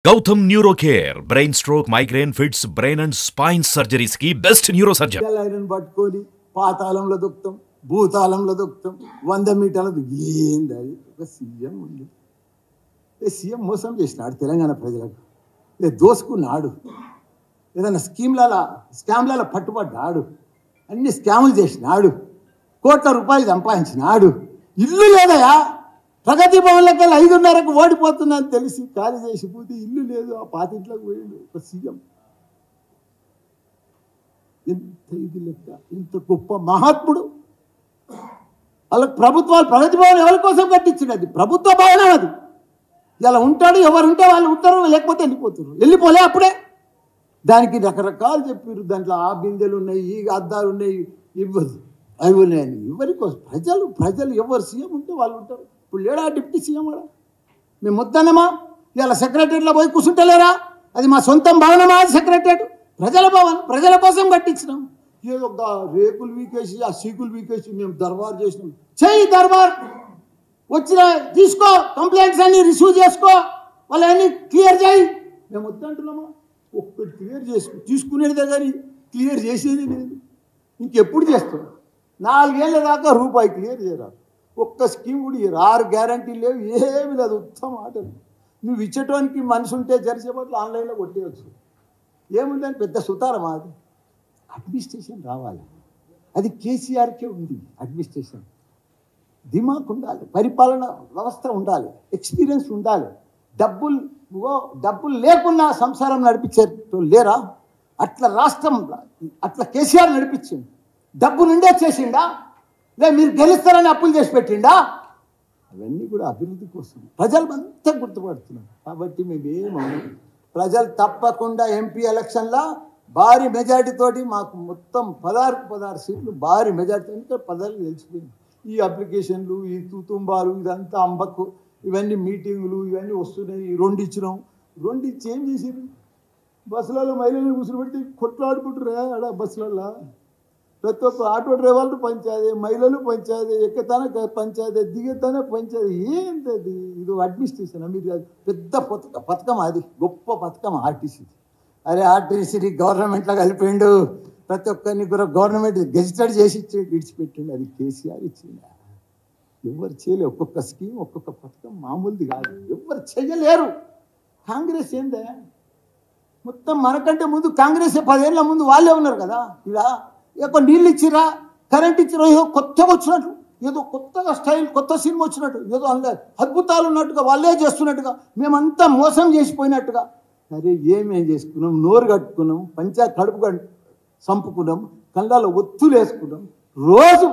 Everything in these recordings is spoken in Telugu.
Gautam Neurocare, brain stroke, migraine, fits, brain and spine surgeries की best neurosurgeon. ఐరన్ పట్టుకొని పాతాళంలో దుఃఖం భూతాళంలో దుఃఖం 100 మీటర్ల ఏంది అది ఒక సీఎం ఉంది సీఎం మోసం చేసినాడు తెలంగాణ ప్రజలకు దోసుకున్నాడు ఏదైనా స్కామ్లలో పట్టుబడ్డాడు అన్ని స్కాములు చేసినాడు కోట్ల రూపాయలు సంపాదించినాడు ఇల్లు లేదయా ప్రగతి భవన్లకి 5:30కు ఓడిపోతుందని తెలిసి ఖాళీ చేసిపోతే ఇల్లు లేదు ఆ పాతింట్లోకి పోయిండు ఒక సీఎం ఎంత ఇది లెక్క ఇంత గొప్ప మహాత్ముడు వాళ్ళకి ప్రభుత్వాలు ప్రగతి భవన్ ఎవరి కోసం కట్టించింది అది ప్రభుత్వ భవనం అది ఇలా ఉంటాడు ఎవరు ఉంటే వాళ్ళు ఉంటారు లేకపోతే వెళ్ళిపోలే అప్పుడే దానికి రకరకాలు చెప్పారు దాంట్లో ఆ బిందెలు ఉన్నాయి ఈ అద్దాలు ఉన్నాయి ఇవ్వదు అవి ఉన్నాయని ఎవరి కోసం ప్రజలు ఎవరు సీఎం ఉంటే వాళ్ళు ఉంటారు ఇప్పుడు లేడా డిప్యూటీ సీఎం కూడా మేము వద్దనమా ఇలా సెక్రటరీలో పోయి కూర్చుంటలేరా అది మా సొంతం భవనమా అది సెక్రటరీ ప్రజల భవన్ ప్రజల కోసం కట్టించినాం ఏదో రేకులు వీకేసి ఆ సీకులు వీకేసి మేము దర్బార్ చేసినాం చెయ్యి దర్బార్ వచ్చిన తీసుకో కంప్లైంట్స్ అన్ని రిసీవ్ చేసుకో వాళ్ళని క్లియర్ చేయి మేము వద్దంటున్నామా ఒక్కటి క్లియర్ తీసుకునేదే కానీ క్లియర్ చేసేది లేదు ఇంకెప్పుడు చేస్తాం 4 ఏళ్ళ దాకా రూపాయి క్లియర్ చేయరాదు ఒక్క స్కీమ్ కూడా 6 గ్యారంటీ లేవు ఏమి లేదు ఉత్తమ ఆటలు నువ్వు ఇచ్చేటానికి మనిషి ఉంటే జరిసేపట్లు ఆన్లైన్లో కొట్టేయచ్చు ఏముందని పెద్ద సుతారం అది అడ్మినిస్ట్రేషన్ రావాలి అది కేసీఆర్కే ఉంది అడ్మినిస్ట్రేషన్ దిమాగ్ ఉండాలి పరిపాలన వ్యవస్థ ఉండాలి ఎక్స్పీరియన్స్ ఉండాలి డబ్బులు లేకున్నా సంసారం నడిపించేటోళ్ళు లేరా అట్లా రాష్ట్రం అట్లా కేసీఆర్ నడిపించింది డబ్బు నుండే చేసిండా లే మీరు గెలుస్తారని అప్పులు చేసి పెట్టిండా అవన్నీ కూడా అభివృద్ధి కోసం ప్రజలు అంతా గుర్తుపడుతున్నారు కాబట్టి మేమేమో ప్రజలు తప్పకుండా ఎంపీ ఎలక్షన్లో భారీ మెజార్టీ తోటి మాకు మొత్తం 16 సీట్లు భారీ మెజార్టీ అంటే 10 గెలిచిపోయింది ఈ అప్లికేషన్లు ఈ తుతుంబాలు ఇదంతా అంబకు ఇవన్నీ మీటింగులు ఇవన్నీ వస్తున్నాయి 2 ఇచ్చినాం 2 ఇచ్చి ఏం చేసారు బస్సులలో మహిళలను కూర్చోబెట్టి కొట్లాడుకుంటారు ఆడ బస్సులలో ప్రతి ఒక్క ఆటో డ్రైవర్లు పంచాది మహిళలు పంచాది ఎక్కతానే పంచాది దిగతానే పంచాది ఏంటది ఇది అడ్మినిస్ట్రేషన్ మీరు పెద్ద పథకం అది గొప్ప పథకం ఆర్టీసీ అరే ఆర్టీసీని గవర్నమెంట్లో కలిపిండు ప్రతి ఒక్కరిని కూడా గవర్నమెంట్ గెజిటెడ్ చేసి విడిచిపెట్టిండు అది కేసీఆర్ ఇచ్చిండు ఎవరు చేయలేరు ఒక్కొక్క స్కీమ్ ఒక్కొక్క పథకం మామూలుది కాదు ఎవరు చేయలేరు కాంగ్రెస్ ఏందే మొత్తం మనకంటే ముందు కాంగ్రెస్ 10 ఏళ్ళ ముందు వాళ్ళే ఉన్నారు కదా ఇలా ఏదో నీళ్ళు ఇచ్చిరా కరెంట్ ఇచ్చిరా ఏదో కొత్తగా వచ్చినట్టు ఏదో కొత్తగా స్టైల్ కొత్త సినిమా వచ్చినట్టు ఏదో అద్భుతాలు ఉన్నట్టుగా వాళ్ళే చేస్తున్నట్టుగా మేమంతా మోసం చేసిపోయినట్టుగా అరే ఏమేం చేసుకున్నాం నోరు కట్టుకున్నాం కడుపు చంపుకున్నాం కళ్ళలో ఒత్తులు వేసుకున్నాం రోజు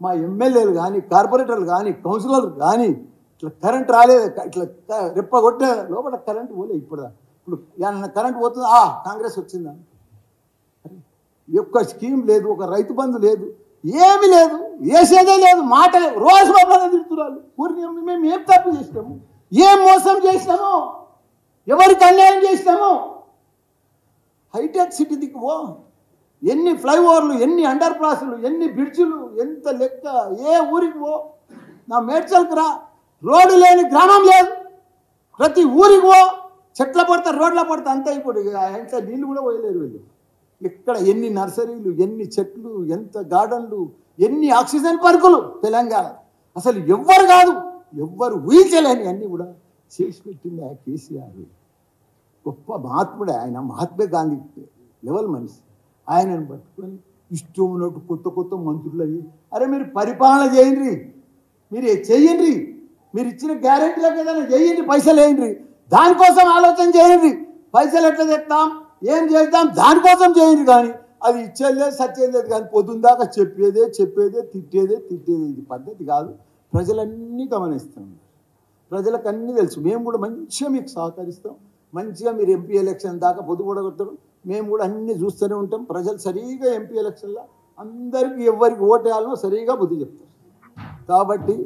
మా ఎమ్మెల్యేలు కానీ కార్పొరేటర్లు కానీ కౌన్సిలర్లు కానీ ఇట్లా కరెంట్ రాలేదు ఇట్లా రెప్ప కొట్టే లోపల కరెంట్ పోలే ఇప్పుడు కరెంట్ పోతుంది కాంగ్రెస్ వచ్చిందా ఒక్క స్కీమ్ లేదు ఒక రైతు బంధు లేదు ఏమి లేదు వేసేదే లేదు మాట రోజు మమ్మల్ని తిడుతున్నారు మేము ఏం తప్పు చేసినాము ఏం మోసం చేసినాము ఎవరికి అన్యాయం చేసినాము హైటెక్ సిటీ దిక్కువో ఎన్ని ఫ్లైఓవర్లు ఎన్ని అండర్ పాస్లు ఎన్ని బ్రిడ్జిలు ఎంత లెక్క ఏ ఊరికి పో నా మేడ్చల్కి రా రోడ్డు లేని గ్రామం లేదు ప్రతి ఊరికి పో చెట్ల పడతా రోడ్ల పడతా అంతా ఇప్పుడు ఎంత నీళ్ళు కూడా పోయలేరు వీళ్ళు ఇక్కడ ఎన్ని నర్సరీలు ఎన్ని చెట్లు ఎంత గార్డెన్లు ఎన్ని ఆక్సిజన్ పార్కులు తెలంగాణ అసలు ఎవ్వరు ఊహించలేని అన్నీ కూడా చేసి పెట్టింది ఆ కేసీఆర్ గొప్ప మహాత్ముడే ఆయన మహాత్మా గాంధీ లెవెల్ మనిషి ఆయనను పట్టుకొని ఇష్టం ఉన్నట్టు కొత్త మంత్రులు అయ్యి అరే మీరు పరిపాలన చేయండి మీరు చెయ్యండి మీరు ఇచ్చిన గ్యారెంటీలకు ఏదైనా చేయండి పైసలు వేయండి దానికోసం ఆలోచన చేయండి పైసలు ఎట్లా తెస్తాం ఏం చేద్దాం దానికోసం చేయండి కానీ అది ఇచ్చేది లేదు సచ్చేది లేదు కానీ పొద్దున్న దాకా చెప్పేదే తిట్టేదే ఇది పద్ధతి కాదు ప్రజలన్నీ గమనిస్తాం ప్రజలకు అన్నీ తెలుసు మేము కూడా మంచిగా మీకు సహకరిస్తాం మంచిగా మీరు ఎంపీ ఎలక్షన్ దాకా పొద్దు కూడా కొడతారు మేము కూడా అన్నీ చూస్తూనే ఉంటాం ప్రజలు సరిగా ఎంపీ ఎలక్షన్లో అందరికీ ఎవరికి ఓటేయాలనో సరిగా బుద్ధి చెప్తారు కాబట్టి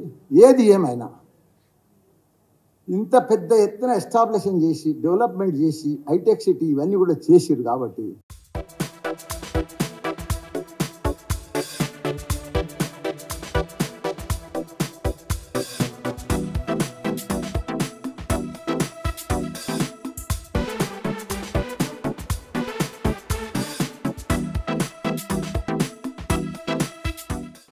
ఏది ఏమైనా ఇంత పెద్ద ఎత్తున ఎస్టాబ్లిషన్ చేసి డెవలప్మెంట్ చేసి హైటెక్ సిటీ ఇవన్నీ కూడా చేసిరు కాబట్టి